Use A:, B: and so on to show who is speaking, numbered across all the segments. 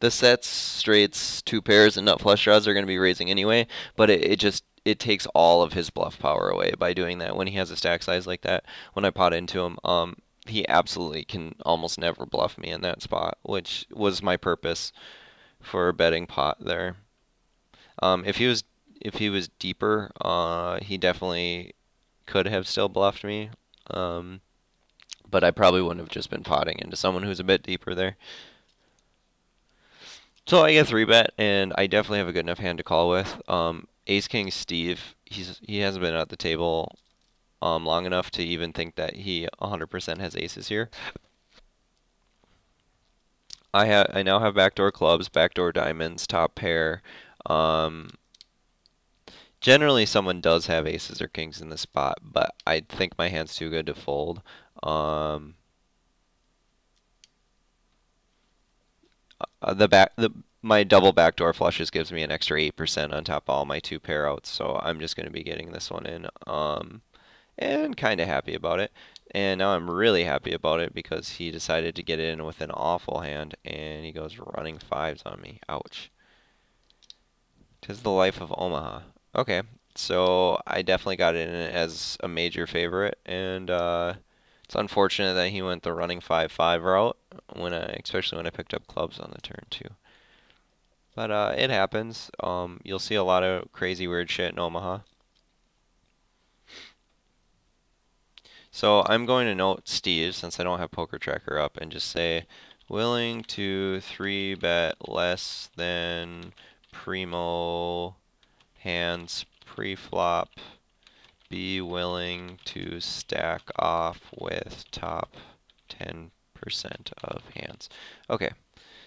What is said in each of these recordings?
A: The sets, straights, two pairs, and nut flush draws are going to be raising anyway, but it takes all of his bluff power away by doing that when he has a stack size like that. When I pot into him, he absolutely can almost never bluff me in that spot, which was my purpose for betting pot there. If he was deeper, he definitely could have still bluffed me. Um, but I probably wouldn't have just been potting into someone who's a bit deeper there. So I get three bet, and I definitely have a good enough hand to call with. Ace King Steve, he hasn't been at the table long enough to even think that he 100% has aces here. I now have backdoor clubs, backdoor diamonds, top pair. Um, Generally, someone does have aces or kings in the spot, but I think my hand's too good to fold. Um, the my double backdoor flushes gives me an extra 8% on top of all my two pair outs, so I'm just going to be getting this one in. And kind of happy about it. And now I'm really happy about it because he decided to get in with an awful hand, and he goes running fives on me. Ouch. 'Tis the life of Omaha. Okay, so I definitely got it in as a major favorite, and it's unfortunate that he went the running 5-5 route especially when I picked up clubs on the turn too. But it happens. You'll see a lot of crazy weird shit in Omaha. So I'm going to note Steve since I don't have Poker Tracker up and just say willing to 3-bet less than primo hands pre-flop. Be willing to stack off with top 10% of hands. Okay,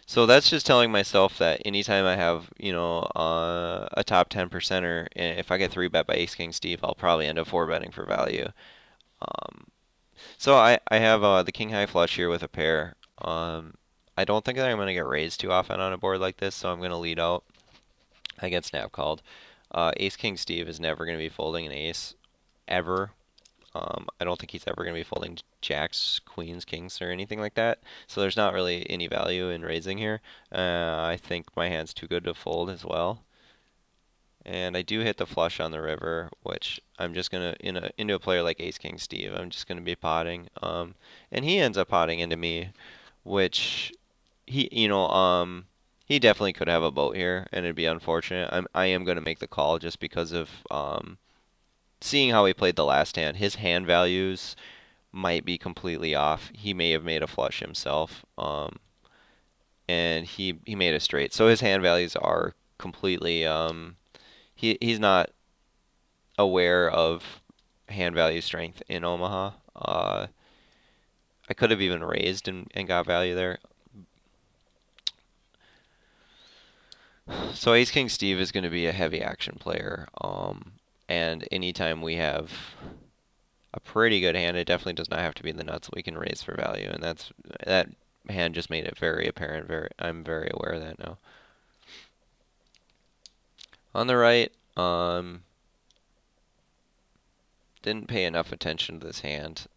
A: so that's just telling myself that anytime I have, a top 10 percenter, if I get 3-bet by Ace King Steve, I'll probably end up 4-betting for value. Um, so I have the king high flush here with a pair. I don't think that I'm going to get raised too often on a board like this, so I'm going to lead out. I get snap called. Ace King Steve is never going to be folding an ace, ever. I don't think he's ever going to be folding jacks, queens, kings, or anything like that. So there's not really any value in raising here. I think my hand's too good to fold as well. And I do hit the flush on the river, which I'm just gonna into a player like Ace King Steve. I'm just gonna be potting. And he ends up potting into me, which he definitely could have a boat here, and it'd be unfortunate. I am gonna make the call just because of seeing how he played the last hand. His hand values might be completely off. He may have made a flush himself, and he made a straight. So his hand values are completely he's not aware of hand value strength in Omaha. I could have even raised and got value there. So Ace King Steve is going to be a heavy action player. And anytime we have a pretty good hand, it definitely does not have to be the nuts. We can raise for value, and that hand just made it very apparent. I'm very aware of that now. On the right, didn't pay enough attention to this hand.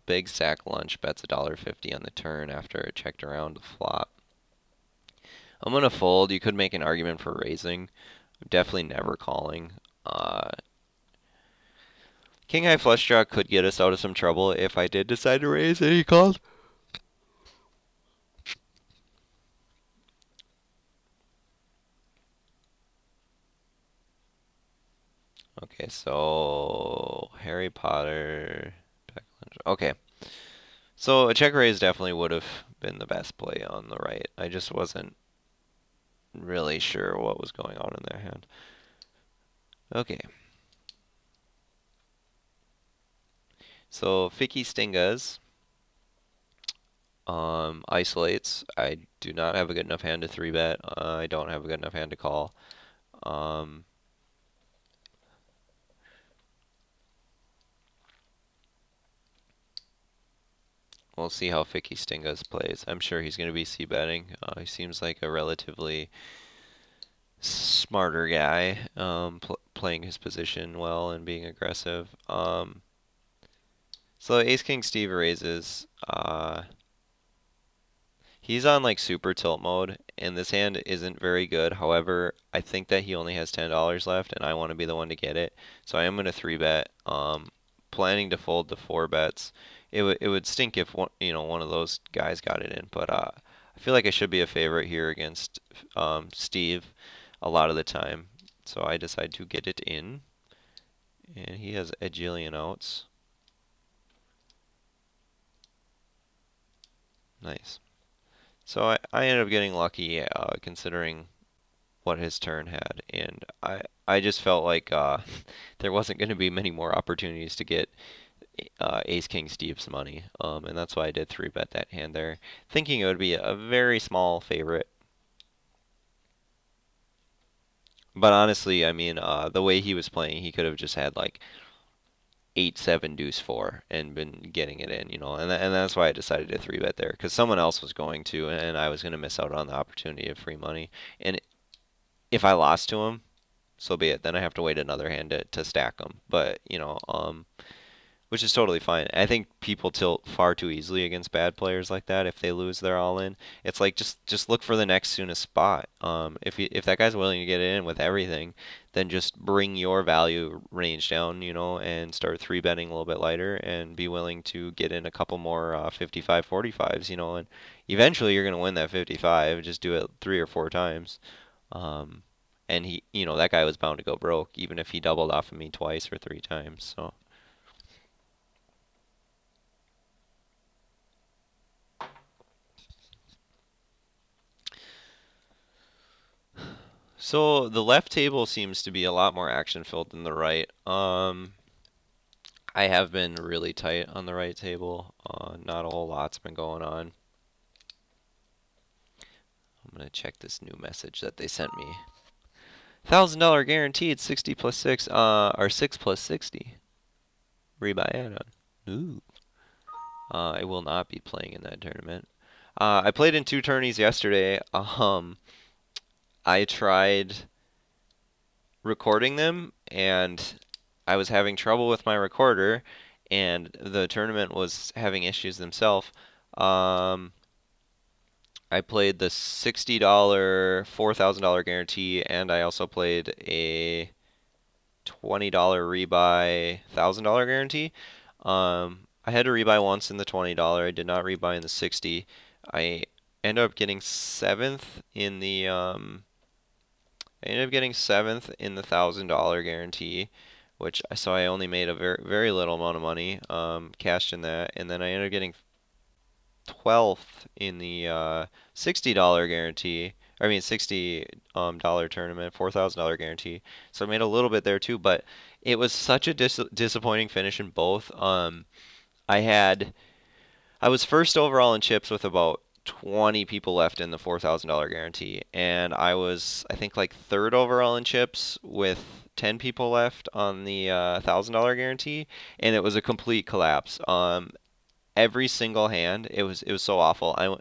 A: Big sack lunch bets $1.50 on the turn after it checked around the flop. I'm gonna fold. You could make an argument for raising. I'm definitely never calling. King high flush draw could get us out of some trouble if I did decide to raise and he called. Okay, so Harry Potter. Okay, so a check raise definitely would have been the best play on the right. I just wasn't really sure what was going on in their hand. Okay. So Ficky Stingas isolates. I do not have a good enough hand to 3-bet. I don't have a good enough hand to call. Um, we'll see how Ficky Stingas plays. I'm sure he's going to be c-betting. He seems like a relatively smarter guy, playing his position well and being aggressive. So Ace King Steve raises. He's on like super tilt mode, and this hand isn't very good. However, I think that he only has $10 left, and I want to be the one to get it. So I am gonna three bet. Planning to fold the four bets. It would stink if one of those guys got it in, but I feel like I should be a favorite here against Steve a lot of the time. So I decide to get it in, and he has a jillion outs. Nice. So I ended up getting lucky considering what his turn had, and I just felt like there wasn't going to be many more opportunities to get Ace King Steve's money, and that's why I did three bet that hand there, thinking it would be a very small favorite. But honestly, I mean, the way he was playing, he could have just had like 8-7 deuce 4 and been getting it in, and that's why I decided to three bet there because someone else was going to, and I was going to miss out on the opportunity of free money. And if I lost to him, so be it. Then I have to wait another hand to stack them. But which is totally fine. I think people tilt far too easily against bad players like that. If they lose, they're all in. It's like just look for the next soonest spot. If that guy's willing to get in with everything, then just bring your value range down, and start three betting a little bit lighter, and be willing to get in a couple more 55 45s, and eventually you're gonna win that 55. Just do it 3 or 4 times. Um, and that guy was bound to go broke, even if he doubled off of me twice or 3 times. So the left table seems to be a lot more action filled than the right. I have been really tight on the right table. Not a whole lot's been going on. I'm gonna check this new message that they sent me. $1,000 guaranteed, 60 plus 6, or 6 plus 60. Rebuy add-on. Ooh. I will not be playing in that tournament. I played in 2 tourneys yesterday. I tried recording them, and I was having trouble with my recorder, and the tournament was having issues themselves. Um, I played the $60 $4,000 guarantee, and I also played a $20 rebuy $1,000 guarantee. I had to rebuy once in the $20. I did not rebuy in the 60. I ended up getting seventh in the I ended up getting seventh in the $1,000 guarantee, which so I only made a very very little amount of money, cashed in that, and then I ended up getting 12th in the $60 guarantee. I mean $60 tournament, $4,000 guarantee. So I made a little bit there too, but it was such a disappointing finish in both. I had I was first overall in chips with about 20 people left in the $4,000 guarantee, and I was, I think, like third overall in chips with 10 people left on the $1,000 guarantee, and it was a complete collapse. Every single hand, it was so awful. I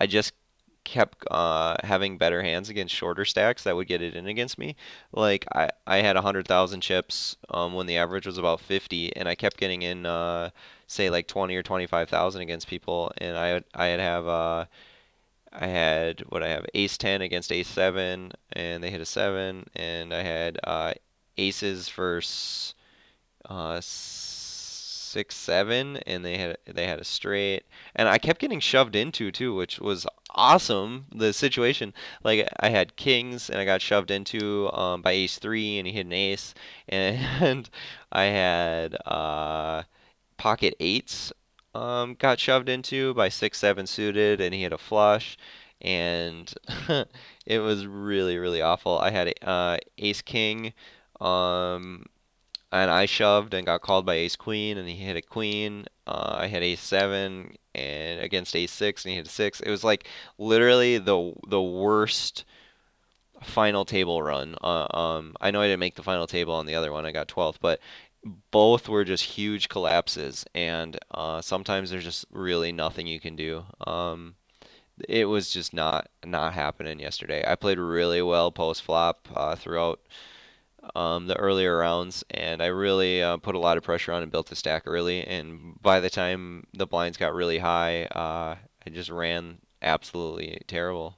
A: just kept having better hands against shorter stacks that would get it in against me. Like I had 100,000 chips when the average was about 50, and I kept getting in say like 20 or 25,000 against people, and I had what I have ace 10 against ace 7, and they hit a 7, and I had aces versus 6-7, and they had a straight, and I kept getting shoved into too, which was awesome. The situation, like I had kings, and I got shoved into by ace 3, and he hit an ace, and I had pocket eights got shoved into by 6-7 suited, and he had a flush, and it was really really awful. I had ace king. Um, and I shoved and got called by ace queen, and he hit a queen. I had ace 7 and against ace 6, and he hit a 6. It was like literally the worst final table run. I know I didn't make the final table on the other one. I got 12th, but both were just huge collapses, and sometimes there's just really nothing you can do. It was just not happening yesterday. I played really well post flop throughout the earlier rounds, and I really put a lot of pressure on and built the stack early. And by the time the blinds got really high, I just ran absolutely terrible.